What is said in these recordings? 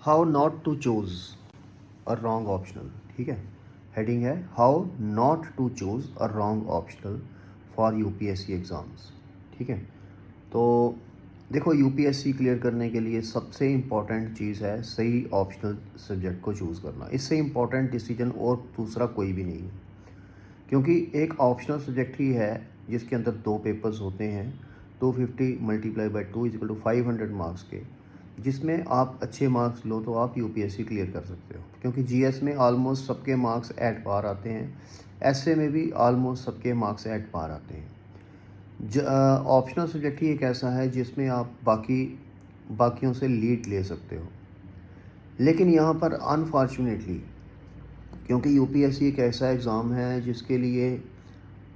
How not to choose a wrong optional. ठीक है, heading है how not to choose a wrong optional for UPSC exams. ठीक है, तो देखो यूपीएससी क्लियर करने के लिए सबसे इम्पॉर्टेंट चीज़ है सही ऑप्शनल सब्जेक्ट को चूज़ करना। इससे इम्पॉर्टेंट डिसीजन और दूसरा कोई भी नहीं है, क्योंकि एक ऑप्शनल सब्जेक्ट ही है जिसके अंदर 2 पेपर्स होते हैं, 250 multiply by 2 equal to 500 marks के, जिसमें आप अच्छे मार्क्स लो तो आप यूपीएससी क्लियर कर सकते हो। क्योंकि जीएस में ऑलमोस्ट सबके मार्क्स एट पार आते हैं, एसए में भी ऑलमोस्ट सबके मार्क्स एट पार आते हैं। ऑप्शनल सब्जेक्ट ही एक ऐसा है जिसमें आप बाकियों से लीड ले सकते हो। लेकिन यहाँ पर अनफॉर्चुनेटली, क्योंकि यूपीएससी एक ऐसा एग्ज़ाम है जिसके लिए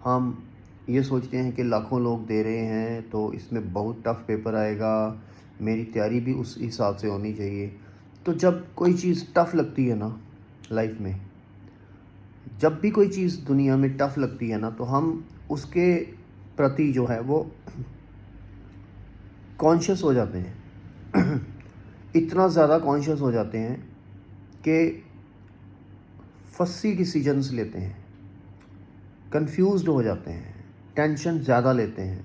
हम ये सोचते हैं कि लाखों लोग दे रहे हैं तो इसमें बहुत टफ़ पेपर आएगा, मेरी तैयारी भी उस हिसाब से होनी चाहिए। तो जब कोई चीज़ टफ़ लगती है ना लाइफ में, जब भी कोई चीज़ दुनिया में टफ़ लगती है ना, तो हम उसके प्रति जो है वो कॉन्शियस हो जाते हैं इतना ज़्यादा कॉन्शियस हो जाते हैं कि फसी डिसीजंस लेते हैं, कंफ्यूज्ड हो जाते हैं, टेंशन ज़्यादा लेते हैं,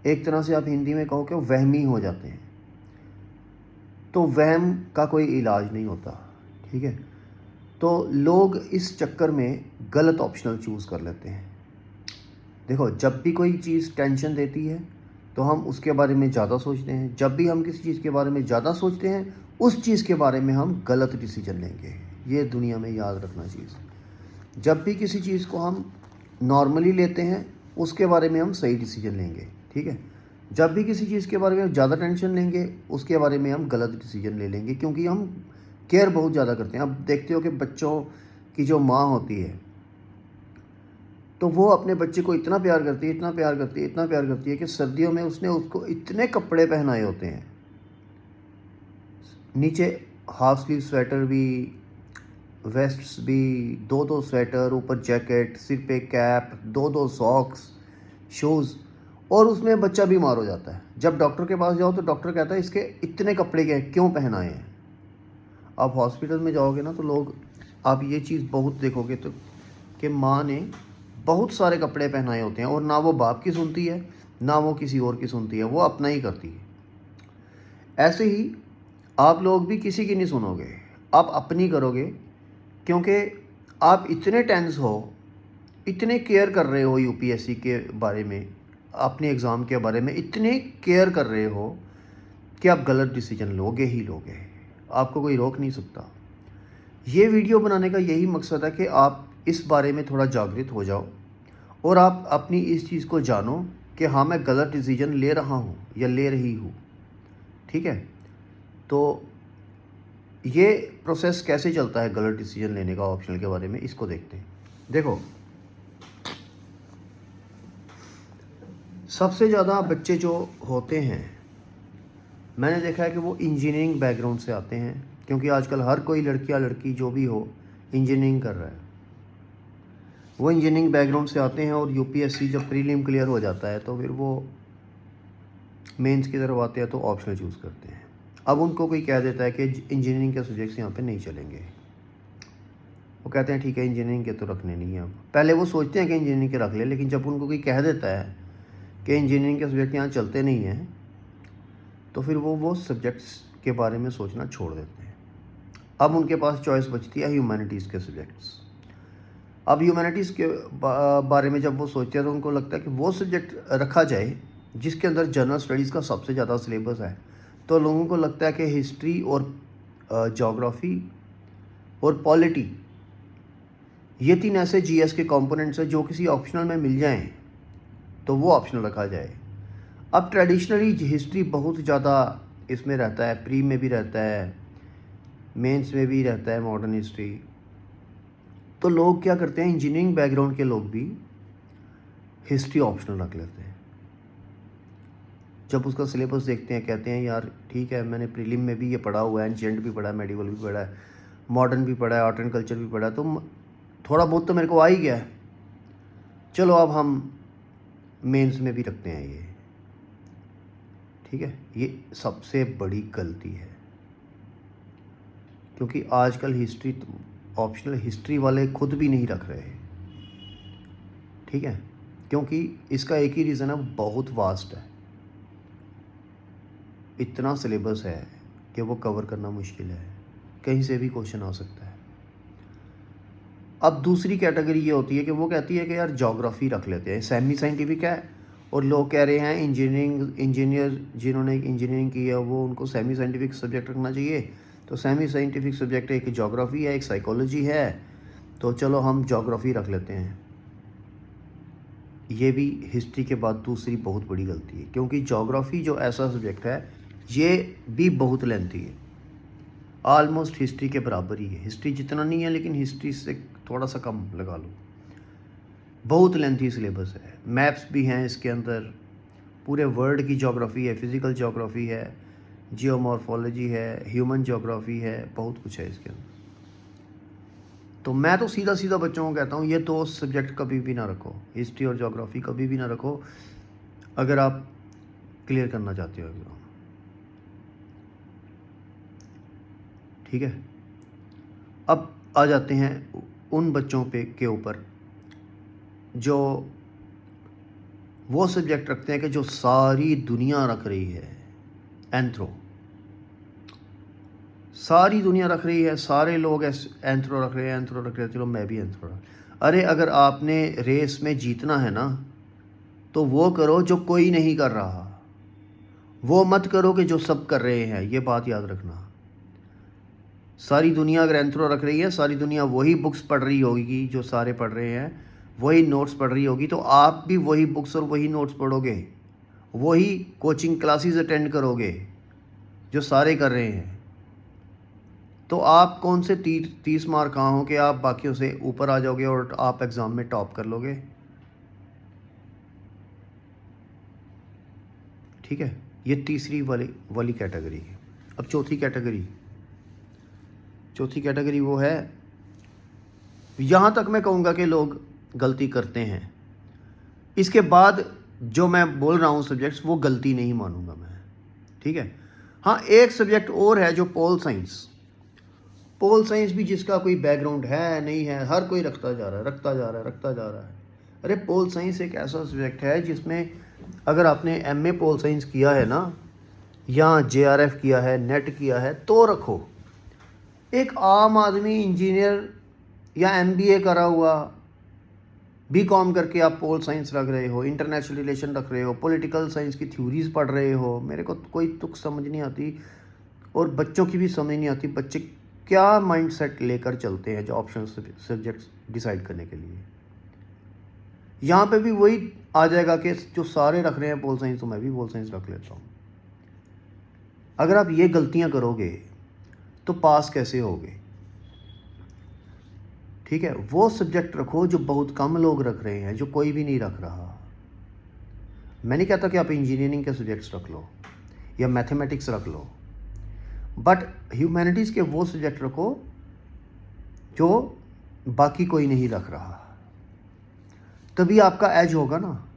एक तरह से आप हिंदी में कहो कि वहमी हो जाते हैं। तो वहम का कोई इलाज नहीं होता। ठीक है, तो लोग इस चक्कर में गलत ऑप्शनल चूज़ कर लेते हैं। देखो, जब भी कोई चीज़ टेंशन देती है तो हम उसके बारे में ज़्यादा सोचते हैं, जब भी हम किसी चीज़ के बारे में ज़्यादा सोचते हैं उस चीज़ के बारे में हम गलत डिसीजन लेंगे। ये दुनिया में याद रखना चीज़। जब भी किसी चीज़ को हम नॉर्मली लेते हैं उसके बारे में हम सही डिसीजन लेंगे। ठीक है, जब भी किसी चीज़ के बारे में ज़्यादा टेंशन लेंगे उसके बारे में हम गलत डिसीजन ले लेंगे, क्योंकि हम केयर बहुत ज़्यादा करते हैं। अब देखते हो कि बच्चों की जो माँ होती है तो वो अपने बच्चे को इतना प्यार करती है, इतना प्यार करती है, इतना प्यार करती है कि सर्दियों में उसने उसको इतने कपड़े पहनाए होते हैं, नीचे हाफ स्लीव स्वेटर भी, वेस्ट्स भी, 2-2 स्वेटर, ऊपर जैकेट, सिर पे कैप, 2-2 सॉक्स, शूज़, और उसमें बच्चा बीमार हो जाता है। जब डॉक्टर के पास जाओ तो डॉक्टर कहता है इसके इतने कपड़े के क्यों पहनाए हैं। आप हॉस्पिटल में जाओगे ना तो लोग, आप ये चीज़ बहुत देखोगे तो कि माँ ने बहुत सारे कपड़े पहनाए होते हैं और ना वो बाप की सुनती है ना वो किसी और की सुनती है, वो अपना ही करती है। ऐसे ही आप लोग भी किसी की नहीं सुनोगे, आप अपनी करोगे, क्योंकि आप इतने टेंस हो, इतने केयर कर रहे हो यूपीएससी के बारे में, अपने एग्ज़ाम के बारे में इतने केयर कर रहे हो कि आप गलत डिसीजन लोगे ही लोगे, आपको कोई रोक नहीं सकता। ये वीडियो बनाने का यही मकसद है कि आप इस बारे में थोड़ा जागृत हो जाओ और आप अपनी इस चीज़ को जानो कि हाँ, मैं गलत डिसीजन ले रहा हूँ या ले रही हूँ। ठीक है, तो ये प्रोसेस कैसे चलता है गलत डिसीजन लेने का ऑप्शनल के बारे में, इसको देखते हैं। देखो, सबसे ज़्यादा बच्चे जो होते हैं मैंने देखा है कि वो इंजीनियरिंग बैकग्राउंड से आते हैं, क्योंकि आजकल हर कोई लड़कियां लड़की जो भी हो इंजीनियरिंग कर रहा है। वो इंजीनियरिंग बैकग्राउंड से आते हैं और यूपीएससी जब प्रीलिम क्लियर हो जाता है तो फिर वो मेंस की तरफ आते हैं तो ऑप्शनल चूज़ करते हैं। अब उनको कोई कह देता है कि इंजीनियरिंग के सब्जेक्ट्स यहाँ पे नहीं चलेंगे, वो कहते हैं ठीक है इंजीनियरिंग के तो रखने नहीं है। अब पहले वो सोचते हैं कि इंजीनियरिंग के रख ले, लेकिन जब उनको कोई कह देता है कि इंजीनियरिंग के सब्जेक्ट यहाँ चलते नहीं हैं तो फिर वो सब्जेक्ट्स के बारे में सोचना छोड़ देते हैं। अब उनके पास चॉइस बचती है ह्यूमैनिटीज़ के सब्जेक्ट्स। अब ह्यूमैनिटीज़ के बारे में जब वो सोचते हैं तो उनको लगता है कि वो सब्जेक्ट रखा जाए जिसके अंदर जनरल स्टडीज़ का सबसे ज़्यादा सिलेबस है। तो लोगों को लगता है कि हिस्ट्री और जोग्राफ़ी और पॉलिटी, ये 3 ऐसे जीएस के कंपोनेंट्स हैं जो किसी ऑप्शनल में मिल जाएं तो वो ऑप्शनल रखा जाए। अब ट्रेडिशनली हिस्ट्री बहुत ज़्यादा इसमें रहता है, प्री में भी रहता है, मेंस में भी रहता है मॉडर्न हिस्ट्री। तो लोग क्या करते हैं, इंजीनियरिंग बैकग्राउंड के लोग भी हिस्ट्री ऑप्शनल रख लेते हैं। जब उसका सिलेबस देखते हैं कहते हैं यार ठीक है, मैंने प्रीलिम में भी ये पढ़ा हुआ है, एंशिएंट भी पढ़ा है, मेडिवल भी पढ़ा है, मॉडर्न भी पढ़ा है, आर्ट एंड कल्चर भी पढ़ा है, तो थोड़ा बहुत तो मेरे को आ ही गया है, चलो अब हम मेंस में भी रखते हैं ये। ठीक है, ये सबसे बड़ी गलती है। क्योंकि आजकल हिस्ट्री ऑप्शनल हिस्ट्री वाले खुद भी नहीं रख रहे, ठीक है। क्योंकि इसका एक ही रीज़न है, बहुत वास्ट है, इतना सिलेबस है कि वो कवर करना मुश्किल है, कहीं से भी क्वेश्चन आ सकता है। अब दूसरी कैटेगरी ये होती है कि वो कहती है कि यार ज्योग्राफी रख लेते हैं, सेमी साइंटिफिक है और लोग कह रहे हैं इंजीनियर जिन्होंने इंजीनियरिंग की है वो उनको सेमी साइंटिफिक सब्जेक्ट रखना चाहिए। तो सेमी साइंटिफिक सब्जेक्ट एक ज्योग्राफी है, एक साइकोलॉजी है, तो चलो हम ज्योग्राफी रख लेते हैं। ये भी हिस्ट्री के बाद दूसरी बहुत बड़ी गलती है, क्योंकि ज्योग्राफी जो ऐसा सब्जेक्ट है ये भी बहुत लेंथी है, ऑलमोस्ट हिस्ट्री के बराबर ही है। हिस्ट्री जितना नहीं है लेकिन हिस्ट्री से थोड़ा सा कम लगा लो, बहुत लेंथी सिलेबस है। मैप्स भी हैं इसके अंदर, पूरे वर्ल्ड की ज्योग्राफी है, फिज़िकल ज्योग्राफी है, जियोमॉर्फोलॉजी है, ह्यूमन ज्योग्राफी है, बहुत कुछ है इसके अंदर। तो मैं तो सीधा सीधा बच्चों को कहता हूँ ये दो सब्जेक्ट कभी भी ना रखो, हिस्ट्री और ज्योग्राफी कभी भी ना रखो अगर आप क्लियर करना चाहते हो एग्ज़ाम, ठीक है। अब आ जाते हैं उन बच्चों पे के ऊपर जो वो सब्जेक्ट रखते हैं कि जो सारी दुनिया रख रही है, एंथ्रो, सारी दुनिया रख रही है, सारे लोग एंथ्रो रख रहे हैं, चलो मैं भी एंथ्रो रख। अरे अगर आपने रेस में जीतना है ना तो वो करो जो कोई नहीं कर रहा, वो मत करो कि जो सब कर रहे हैं, ये बात याद रखना। सारी दुनिया अगर एंथ्रो रख रही है, सारी दुनिया वही बुक्स पढ़ रही होगी जो सारे पढ़ रहे हैं, वही नोट्स पढ़ रही होगी, तो आप भी वही बुक्स और वही नोट्स पढ़ोगे, वही कोचिंग क्लासेस अटेंड करोगे जो सारे कर रहे हैं। तो आप कौन से 30 मार्क कहाँ हो कि आप बाकियों से ऊपर आ जाओगे और आप एग्ज़ाम में टॉप कर लोगे, ठीक है। ये तीसरी वाली कैटेगरी है। अब चौथी कैटेगरी वो है, यहाँ तक मैं कहूँगा कि लोग गलती करते हैं, इसके बाद जो मैं बोल रहा हूँ सब्जेक्ट्स वो गलती नहीं मानूंगा मैं, ठीक है। हाँ, एक सब्जेक्ट और है जो पोल साइंस भी जिसका कोई बैकग्राउंड है नहीं है, हर कोई रखता जा रहा है। अरे पोल साइंस एक ऐसा सब्जेक्ट है जिसमें अगर आपने एमए पोल साइंस किया है ना, या जेआरएफ किया है, नेट किया है, तो रखो। एक आम आदमी इंजीनियर या एमबीए करा हुआ, बीकॉम करके आप पोल साइंस रख रहे हो, इंटरनेशनल रिलेशन रख रहे हो, पॉलिटिकल साइंस की थ्योरीज पढ़ रहे हो, मेरे को कोई तुक समझ नहीं आती और बच्चों की भी समझ नहीं आती बच्चे क्या माइंडसेट लेकर चलते हैं जो ऑप्शनल सब्जेक्ट्स डिसाइड करने के लिए। यहाँ पे भी वही आ जाएगा कि जो सारे रख रहे हैं पोल साइंस तो मैं भी पोल साइंस रख लेता हूँ। अगर आप ये गलतियाँ करोगे तो पास कैसे होगे, ठीक है। वो सब्जेक्ट रखो जो बहुत कम लोग रख रहे हैं, जो कोई भी नहीं रख रहा। मैं नहीं कहता कि आप इंजीनियरिंग के सब्जेक्ट्स रख लो या मैथमेटिक्स रख लो, बट ह्यूमैनिटीज़ के वो सब्जेक्ट रखो जो बाकी कोई नहीं रख रहा, तभी आपका एज होगा ना।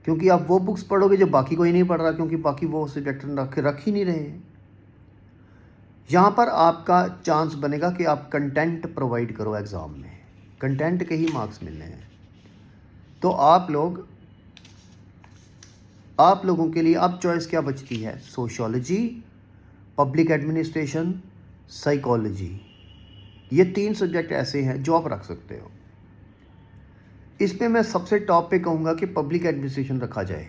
क्योंकि आप वो बुक्स पढ़ोगे जो बाकी कोई नहीं पढ़ रहा, क्योंकि बाकी वो सब्जेक्ट रख ही नहीं रहे। यहाँ पर आपका चांस बनेगा कि आप कंटेंट प्रोवाइड करो एग्ज़ाम में, कंटेंट के ही मार्क्स मिलने हैं। तो आप लोगों के लिए अब चॉइस क्या बचती है, सोशियोलॉजी, पब्लिक एडमिनिस्ट्रेशन, साइकोलॉजी। ये 3 सब्जेक्ट ऐसे हैं जो आप रख सकते हो। इसमें मैं सबसे टॉप पे कहूँगा कि पब्लिक एडमिनिस्ट्रेशन रखा जाए,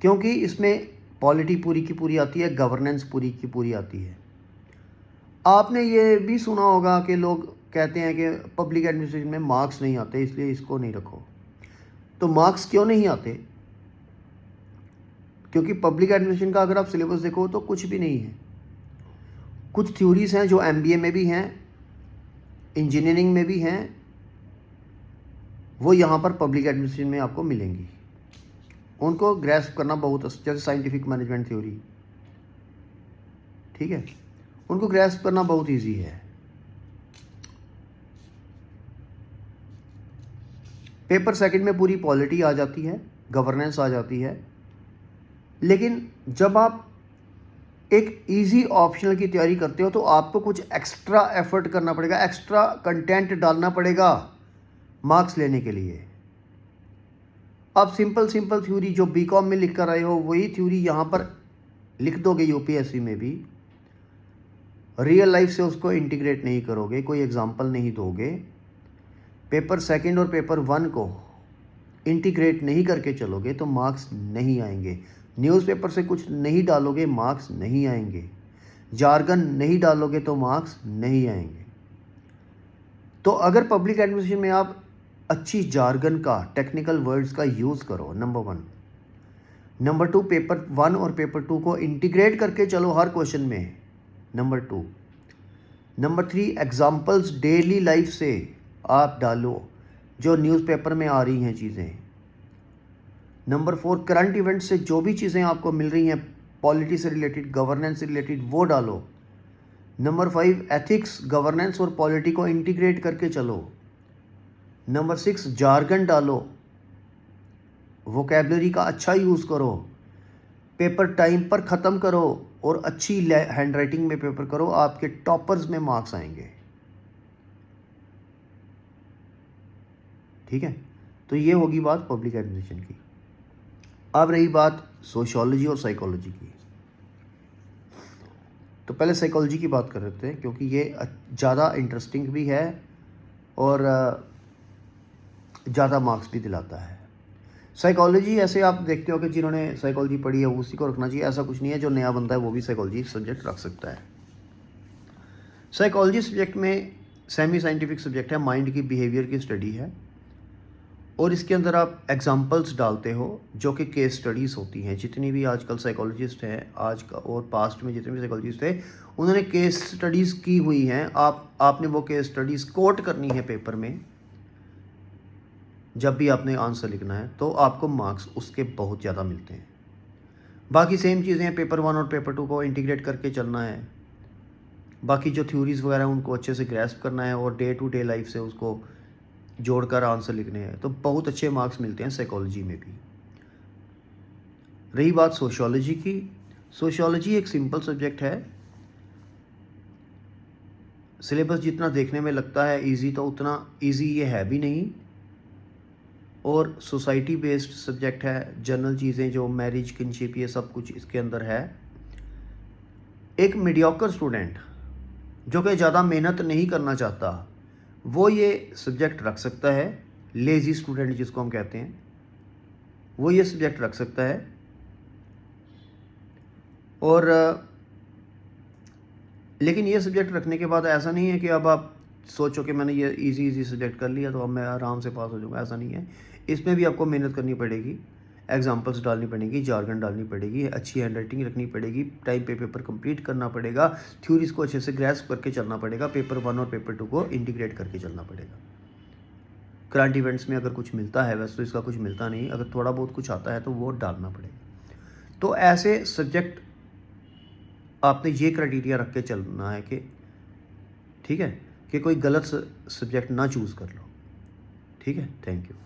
क्योंकि इसमें पॉलिटी पूरी की पूरी आती है, गवर्नेंस पूरी की पूरी आती है। आपने ये भी सुना होगा कि लोग कहते हैं कि पब्लिक एडमिनिस्ट्रेशन में मार्क्स नहीं आते इसलिए इसको नहीं रखो। तो मार्क्स क्यों नहीं आते, क्योंकि पब्लिक एडमिनिस्ट्रेशन का अगर आप सिलेबस देखो तो कुछ भी नहीं है। कुछ थ्योरीज हैं जो एमबीए में भी हैं, इंजीनियरिंग में भी हैं, वो यहाँ पर पब्लिक एडमिनिस्ट्रेशन में आपको मिलेंगी। उनको ग्रेस्प करना बहुत, जैसे साइंटिफिक मैनेजमेंट थ्योरी, ठीक है, उनको ग्रेस्प करना बहुत इजी है। पेपर सेकंड में पूरी पॉलिटी आ जाती है, गवर्नेंस आ जाती है, लेकिन जब आप एक इजी ऑप्शनल की तैयारी करते हो तो आपको कुछ एक्स्ट्रा एफर्ट करना पड़ेगा, एक्स्ट्रा कंटेंट डालना पड़ेगा मार्क्स लेने के लिए। अब सिंपल थ्योरी जो बीकॉम में लिख कर आए हो वही थ्योरी यहाँ पर लिख दोगे यूपीएससी में भी, रियल लाइफ से उसको इंटीग्रेट नहीं करोगे, कोई एग्जांपल नहीं दोगे, पेपर सेकंड और पेपर 1 को इंटीग्रेट नहीं करके चलोगे तो मार्क्स नहीं आएंगे। न्यूज़पेपर से कुछ नहीं डालोगे मार्क्स नहीं आएंगे, जार्गन नहीं डालोगे तो मार्क्स नहीं आएंगे। तो अगर पब्लिक एडमिनिस्ट्रेशन में आप अच्छी जार्गन का, टेक्निकल वर्ड्स का यूज़ करो, नंबर 1। नंबर 2, पेपर 1 और पेपर 2 को इंटीग्रेट करके चलो हर क्वेश्चन में, number 2। Number 3, examples daily life से आप डालो जो न्यूज़पेपर में आ रही हैं चीज़ें। नंबर 4, करंट इवेंट से जो भी चीज़ें आपको मिल रही हैं पॉलिटी से रिलेटेड, गवर्नेंस से रिलेटेड, वो डालो। नंबर 5, एथिक्स, गवर्नेंस और पॉलिटी को इंटीग्रेट करके चलो। नंबर 6, जार्गन डालो, वोकैबलरी का अच्छा यूज़ करो, पेपर टाइम पर ख़त्म करो और अच्छी हैंड राइटिंग में पेपर करो, आपके टॉपर्स में मार्क्स आएंगे। ठीक है, तो ये होगी बात पब्लिक एडमिनिस्ट्रेशन की। अब रही बात सोशियोलॉजी और साइकोलॉजी की। तो पहले साइकोलॉजी की बात कर रहे थे क्योंकि ये ज़्यादा इंटरेस्टिंग भी है और ज़्यादा मार्क्स भी दिलाता है। साइकोलॉजी ऐसे आप देखते हो कि जिन्होंने साइकोलॉजी पढ़ी है उसी को रखना चाहिए, ऐसा कुछ नहीं है। जो नया बंदा है वो भी साइकोलॉजी सब्जेक्ट रख सकता है। साइकोलॉजी सब्जेक्ट में सेमी साइंटिफिक सब्जेक्ट है, माइंड की बिहेवियर की स्टडी है और इसके अंदर आप एग्जांपल्स डालते हो जो कि केस स्टडीज़ होती हैं। जितनी भी आजकल साइकोलॉजिस्ट हैं आज का और पास्ट में जितने भी साइकोलॉजिस्ट थे उन्होंने केस स्टडीज़ की हुई हैं। आपने वो केस स्टडीज़ कोट करनी है पेपर में जब भी आपने आंसर लिखना है, तो आपको मार्क्स उसके बहुत ज़्यादा मिलते हैं। बाकी सेम चीज़ें हैं, पेपर 1 और पेपर 2 को इंटीग्रेट करके चलना है। बाकी जो थ्योरीज़ वगैरह उनको अच्छे से ग्रैस्प करना है और डे टू डे लाइफ से उसको जोड़कर आंसर लिखने हैं, तो बहुत अच्छे मार्क्स मिलते हैं साइकोलॉजी में भी। रही बात सोशियोलॉजी की, सोशियोलॉजी एक सिंपल सब्जेक्ट है। सिलेबस जितना देखने में लगता है इजी, तो उतना इजी ये है भी नहीं और सोसाइटी बेस्ड सब्जेक्ट है। जनरल चीज़ें जो मैरिज, किनशिप, ये सब कुछ इसके अंदर है। एक मीडियोकर स्टूडेंट जो कि ज़्यादा मेहनत नहीं करना चाहता वो ये सब्जेक्ट रख सकता है। लेज़ी स्टूडेंट जिसको हम कहते हैं वो ये सब्जेक्ट रख सकता है। और लेकिन ये सब्जेक्ट रखने के बाद ऐसा नहीं है कि अब आप सोचो कि मैंने ये इजी सब्जेक्ट कर लिया तो अब मैं आराम से पास हो जाऊँगा, ऐसा नहीं है। इसमें भी आपको मेहनत करनी पड़ेगी, एग्जाम्पल्स डालनी पड़ेगी, जार्गन डालनी पड़ेगी, अच्छी हैंड राइटिंग रखनी पड़ेगी, टाइम पे पेपर कंप्लीट करना पड़ेगा, थ्योरीज को अच्छे से ग्रैस्प करके चलना पड़ेगा, पेपर 1 और पेपर 2 को इंटीग्रेट करके चलना पड़ेगा। करंट इवेंट्स में अगर कुछ मिलता है, वैसे तो इसका कुछ मिलता नहीं, अगर थोड़ा बहुत कुछ आता है तो वो डालना पड़ेगा। तो ऐसे सब्जेक्ट आपने ये क्राइटेरिया रख के चलना है कि ठीक है कि कोई गलत सब्जेक्ट ना चूज़ कर लो। ठीक है, थैंक यू।